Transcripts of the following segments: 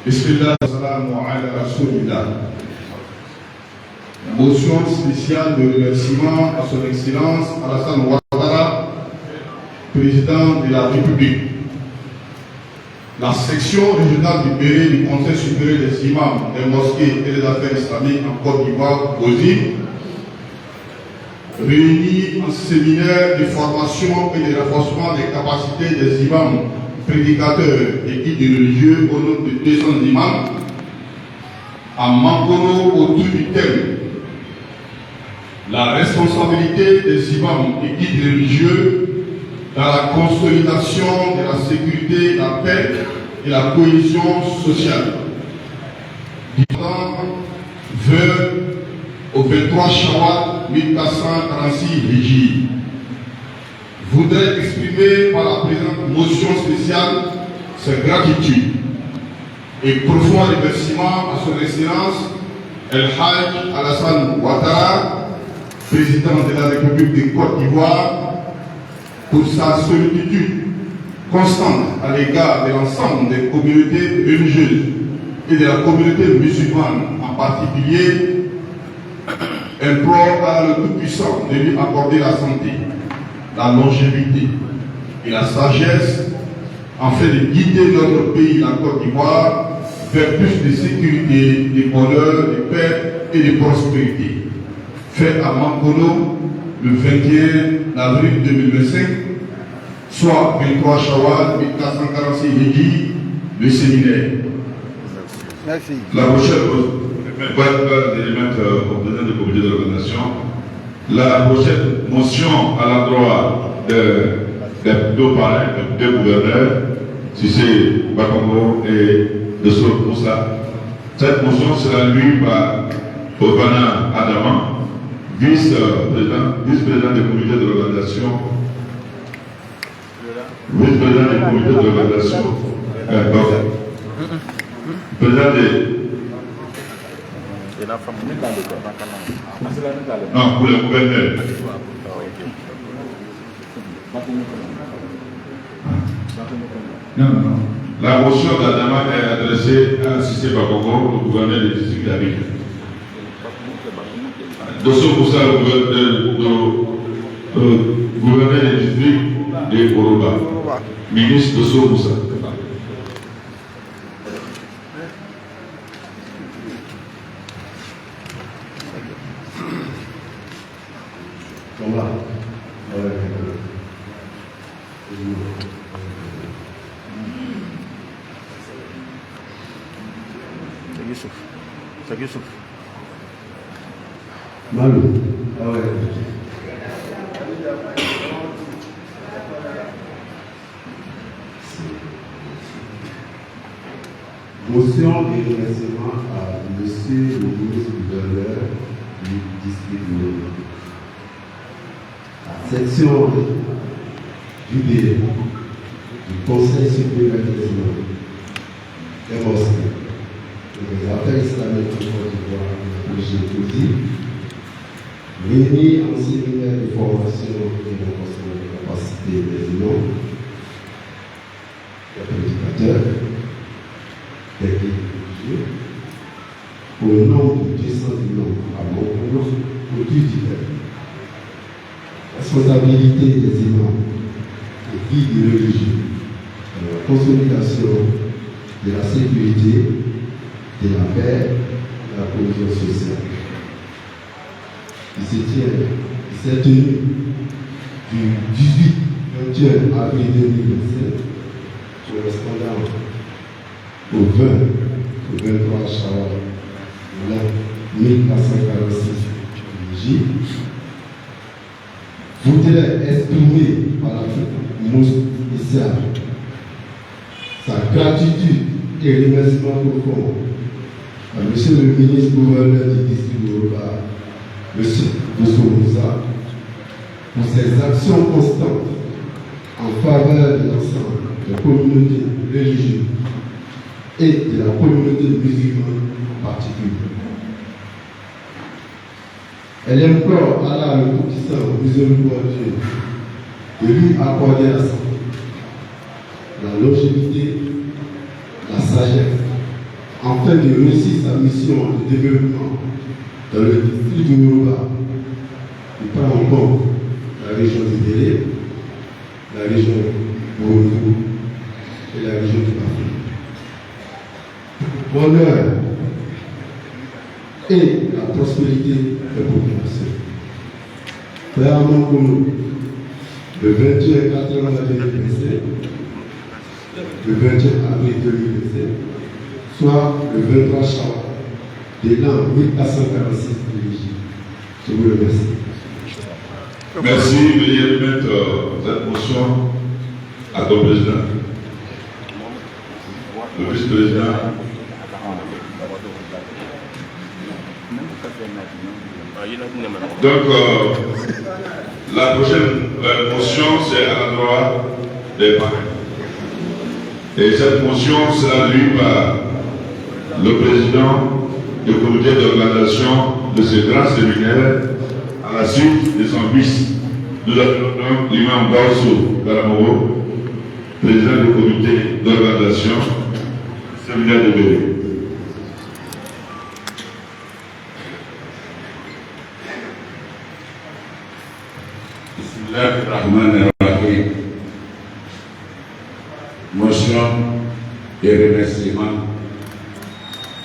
Bismillah, salamu ala rasulillah. Motion spéciale de remerciement à son Excellence Alassane Ouattara, président de la République. La section régionale du Bénin du Conseil supérieur des imams, des mosquées et des affaires islamiques en Côte d'Ivoire, OSIM, réunit un séminaire de formation et de renforcement des capacités des imams, prédicateurs et guides religieux au nombre de 200 imams à Mankono autour du thème la responsabilité des imams et guides religieux dans la consolidation de la sécurité, la paix et la cohésion sociale. Du 20 au 23 Shawwal 1446 Hijri. Voudrais exprimer par la présente motion spéciale sa gratitude et profond remerciement à son Excellence El Hajj Alassane Ouattara, président de la République de Côte d'Ivoire, pour sa sollicitude constante à l'égard de l'ensemble des communautés religieuses et de la communauté musulmane en particulier, implore à le Tout-Puissant de lui accorder la santé, la longévité et la sagesse afin de guider notre pays, la Côte d'Ivoire, vers plus de sécurité, de bonheur, de paix et de prospérité. Fait à Mankono le 21 avril 2025, soit 23 Shawwal 1446 Hijri, le séminaire. Merci. La prochaine au président du comité d'organisation. La prochaine motion à l'endroit des deux parrains, des deux gouverneurs, Cissé Bakongo et de Sour Moussa. Cette motion sera lue par Obana Adama, vice-président du comité d'organisation. Vice-président du comité d'organisation. Président des. Non, pour le gouverneur. Non. La motion d'Adama est adressée à Cissé Bakongo, le gouverneur du district d'Abidjan. Dosso Moussa, le gouverneur du district de Koroba. Ministre Dosso Moussa. C'est Youssouf. Malou. Ah ouais. Motion de remerciement à monsieur le ministre gouverneur du district de Lyon. La section du BR du Conseil supérieur des imams, des mosquées, les affaires islamiques de Côte d'Ivoire, le GECOSI, réunis en séminaire de formation et de renforcement des capacités des imams, des prédicateurs, des guides religieux, au nom de 200 imams à Mankono, au du divers. Responsabilité des imams et guides religieux dans la consolidation de la sécurité, de la paix, de la cohésion sociale. Il s'est tenu du 18-21 avril 2025, correspondant au 20 au 23 Shawwal, l'an 1446 Hijri, voudrait exprimer par la motion spéciale sa gratitude et remerciement profond à monsieur le ministre gouverneur du district de Yoruba, monsieur Dosso Moussa, pour ses actions constantes en faveur de l'ensemble des communautés religieuses et de la communauté musulmane en particulier. Elle implore Allah le Tout-Puissant, miséricordieux, de lui accorder la santé, la longévité, la sagesse, afin de réussir sa mission de développement dans le district de Yoruba. Il prend en compte la région du Délé, la région de Bordeaux et la région du Bafou. Bonheur et la prospérité des populations. Frère Amankono, le 21 80 2025, le 21 avril 2025, soit le 23 Chawal de l'an 1446 religieux. Je vous remercie. Merci. Veuillez mettre cette motion à ton président. Le vice-président. Donc, la prochaine motion, c'est à l'endroit des parrains. Et cette motion sera lue par le président du comité d'organisation de ce grand séminaire à la suite de son vice. Nous appelons donc l'imam Baosso Karamoro, président du comité d'organisation du séminaire de Bélé. Bismillahirrahmanirrahim. Motion et remerciements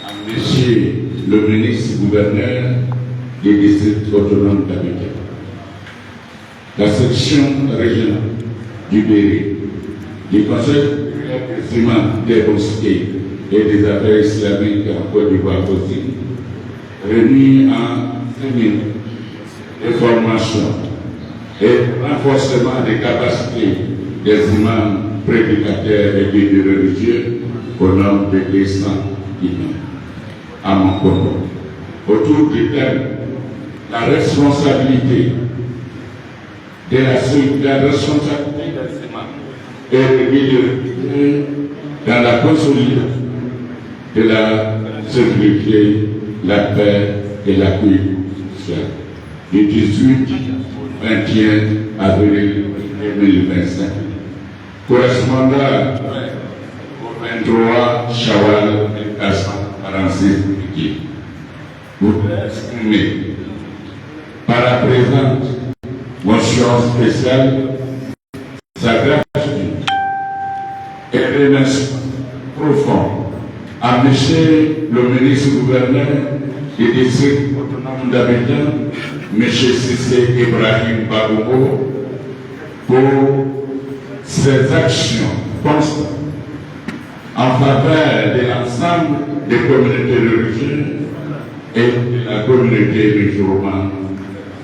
à Monsieur le ministre gouverneur du district autonome d'Abidjan. La section régionale du Béré, du Conseil des mosquées et des affaires islamiques en Côte d'Ivoire aussi, réunis en séminaire de formation et renforcement des capacités des imams prédicateurs et guides religieux au nombre de 200 imams à Mankono. Autour du thème, la responsabilité de la responsabilité des imams et des guides religieux dans la consolidation de la sécurité, la paix et la cohésion du 18 au 21 avril 2025, correspondant au 23 Chawal 1446 qui vous exprimez par la présente motion spéciale sa gratitude et remerciement profond à M. le ministre gouverneur du district autonome d'Abidjan, M. Sissé Ibrahim Babogo, pour ses actions constantes en faveur de l'ensemble des communautés religieuses et de la communauté musulmane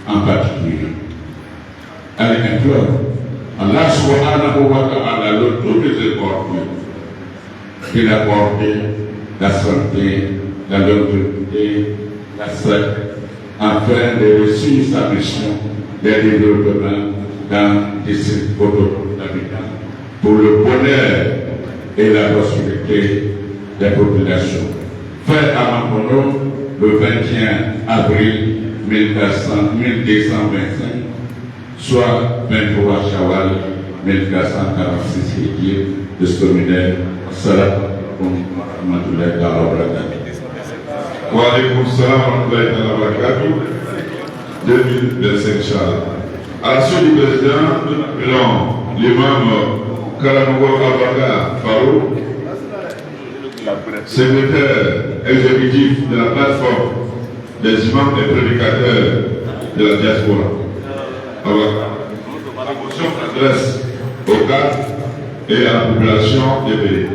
en particulier. Elle implore Allah subhanahu wa ta'ala le tout miséricordieux qu'il apporte la santé, la longévité, la sagesse, afin de réussir sa mission de développement dans les districts autonomes d'Abidjan pour le bonheur et la prospérité des populations. Fait à Mankono le 21 avril 1225, soit 23 Chawal 1446 de ce séminaire. Salam alaikum wa rahmatullahi wa barakatuh. Wa alaykoum salam wa rahmatullahi wa barakatuh. 2025 Inch'Allah. À la suite du président, nous appelons l'imam Karamogo Abaka Farou, secrétaire exécutif de la plateforme des imams et prédicateurs de la diaspora. La motion s'adresse au cadre et à la population des pays.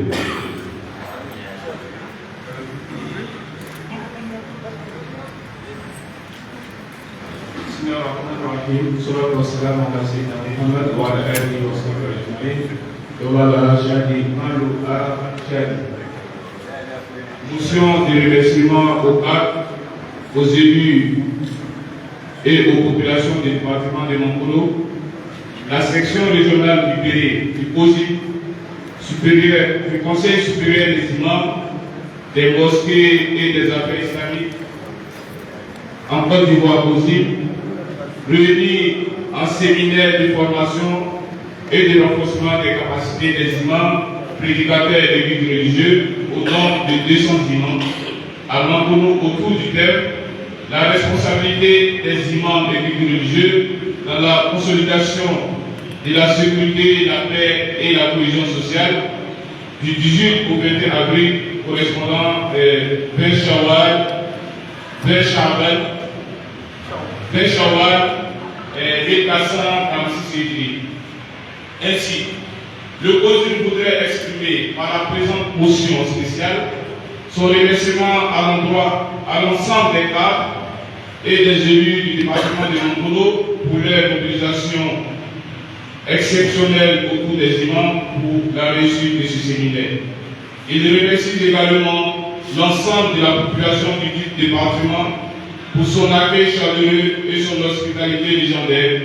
Motion de remerciement aux cadres, aux élus et aux populations du département de Mankono, la section régionale du Béré, du COSI, du Conseil supérieur des imams, des mosquées et des affaires islamiques en Côte d'Ivoire COSI, réunis en séminaire de formation et de renforcement des capacités des imams, prédicateurs et guides religieux au nombre de 200 imams. À Mangono, autour du thème, la responsabilité des imams et guides religieux dans la consolidation de la sécurité, la paix et la cohésion sociale, du 18 au 21 avril, correspondant vers Shawwal et 1446 Hijri. Ainsi, le COSUM voudrait exprimer par la présente motion spéciale son remerciement à l'ensemble des cadres et des élus du département de Mangono pour leur mobilisation exceptionnelle autour des imams pour la réussite de ce séminaire. Il remercie également l'ensemble de la population du département pour son accueil chaleureux et son hospitalité légendaire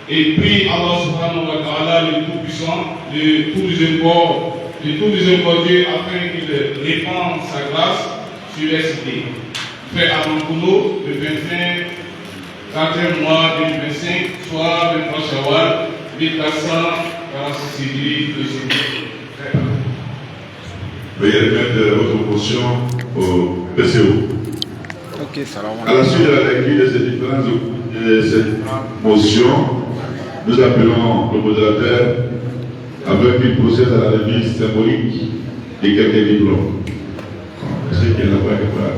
et prie Allah subhanahu wa ta'ala, le Tout-Puissant, de tout miséricordieux afin qu'il répande sa grâce sur les cités. Fait à Mangono le 4e mois 2025, soit 23 Shawwal, 1446 Hijri de ce. Veuillez remettre votre motion au PCO. Ok, salam À la suite de la lecture de cette motion, nous appelons le modérateur afin qu'il procède à la remise symbolique de quelques diplômes. Est-ce qu'il y en a pas quelque part?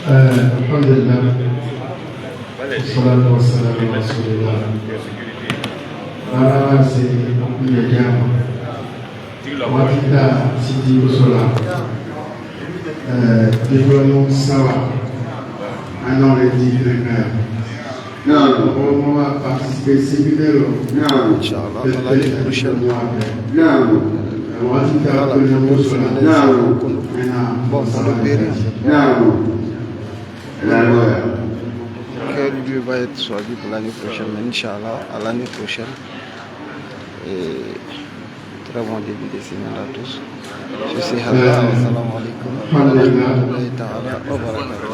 Alhamdulillah. Wassalatu wassalamu ala rasulillah. C'est le diamant. Watita Sidi Osola. Diplôme Sawa. Maintenant, les diplômés. Non, on va participer au séminaire. Non, Inch'Allah, l'année prochaine. Non, Watita Osola. Non, bon, ça va bien. Non, que Dieu va être choisi pour l'année prochaine, mais Inch'Allah, à l'année prochaine. Et très bon début de semaine à tous. Je suis Hadra, assalamu alaikum wa rahmatullahi ta'ala wa barakatuh.